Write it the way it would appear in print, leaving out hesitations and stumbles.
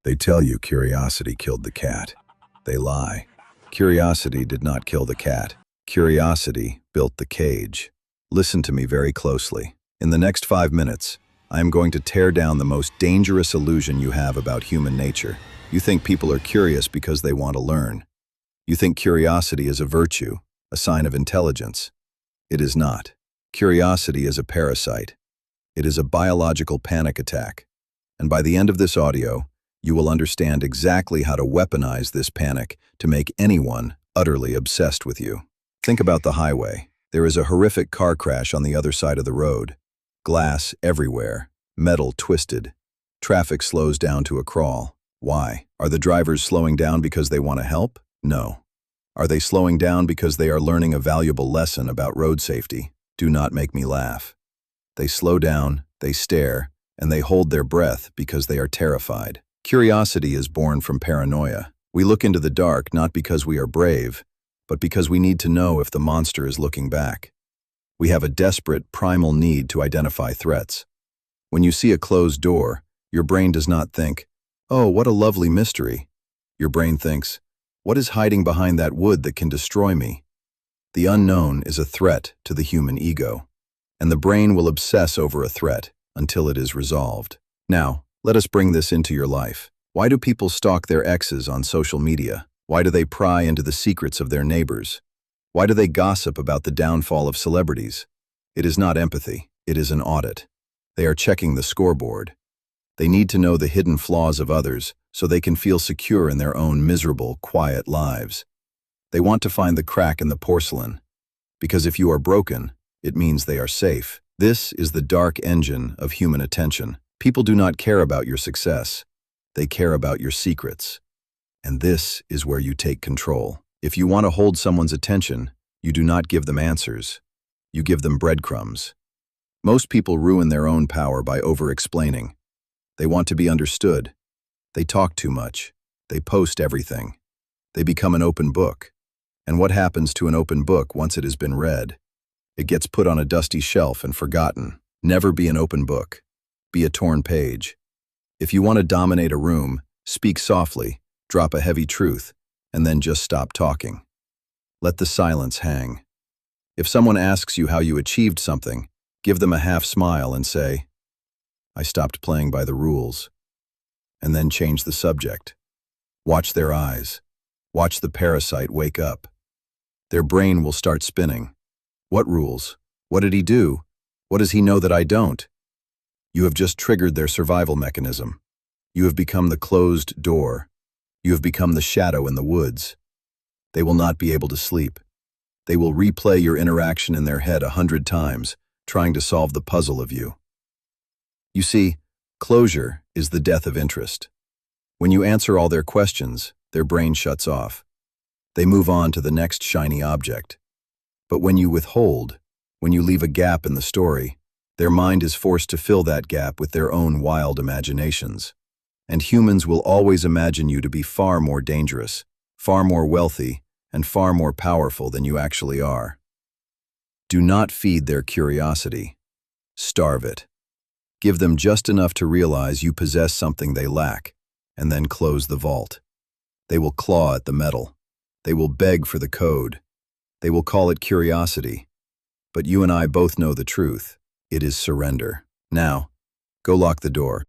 They tell you curiosity killed the cat. They lie. Curiosity did not kill the cat. Curiosity built the cage. Listen to me very closely. In the next 5 minutes, I am going to tear down the most dangerous illusion you have about human nature. You think people are curious because they want to learn. You think curiosity is a virtue, a sign of intelligence. It is not. Curiosity is a parasite. It is a biological panic attack. And by the end of this audio, you will understand exactly how to weaponize this panic to make anyone utterly obsessed with you. Think about the highway. There is a horrific car crash on the other side of the road. Glass everywhere, metal twisted. Traffic slows down to a crawl. Why? Are the drivers slowing down because they want to help? No. Are they slowing down because they are learning a valuable lesson about road safety? Do not make me laugh. They slow down, they stare, and they hold their breath because they are terrified. Curiosity is born from paranoia. We look into the dark not because we are brave, but because we need to know if the monster is looking back. We have a desperate, primal need to identify threats. When you see a closed door, your brain does not think, "Oh, what a lovely mystery." Your brain thinks, "What is hiding behind that wood that can destroy me?" The unknown is a threat to the human ego, and the brain will obsess over a threat until it is resolved. Now, let us bring this into your life. Why do people stalk their exes on social media? Why do they pry into the secrets of their neighbors? Why do they gossip about the downfall of celebrities? It is not empathy, it is an audit. They are checking the scoreboard. They need to know the hidden flaws of others so they can feel secure in their own miserable, quiet lives. They want to find the crack in the porcelain, because if you are broken, it means they are safe. This is the dark engine of human attention. People do not care about your success. They care about your secrets. And this is where you take control. If you want to hold someone's attention, you do not give them answers. You give them breadcrumbs. Most people ruin their own power by over-explaining. They want to be understood. They talk too much. They post everything. They become an open book. And what happens to an open book once it has been read? It gets put on a dusty shelf and forgotten. Never be an open book. Be a torn page. If you want to dominate a room, speak softly, drop a heavy truth, and then just stop talking. Let the silence hang. If someone asks you how you achieved something, give them a half smile and say, "I stopped playing by the rules." And then change the subject. Watch their eyes. Watch the parasite wake up. Their brain will start spinning. What rules? What did he do? What does he know that I don't? You have just triggered their survival mechanism. You have become the closed door. You have become the shadow in the woods. They will not be able to sleep. They will replay your interaction in their head 100 times, trying to solve the puzzle of you. You see, closure is the death of interest. When you answer all their questions, their brain shuts off. They move on to the next shiny object. But when you withhold, when you leave a gap in the story, their mind is forced to fill that gap with their own wild imaginations. And humans will always imagine you to be far more dangerous, far more wealthy, and far more powerful than you actually are. Do not feed their curiosity. Starve it. Give them just enough to realize you possess something they lack, and then close the vault. They will claw at the metal. They will beg for the code. They will call it curiosity. But you and I both know the truth. It is surrender. Now, go lock the door.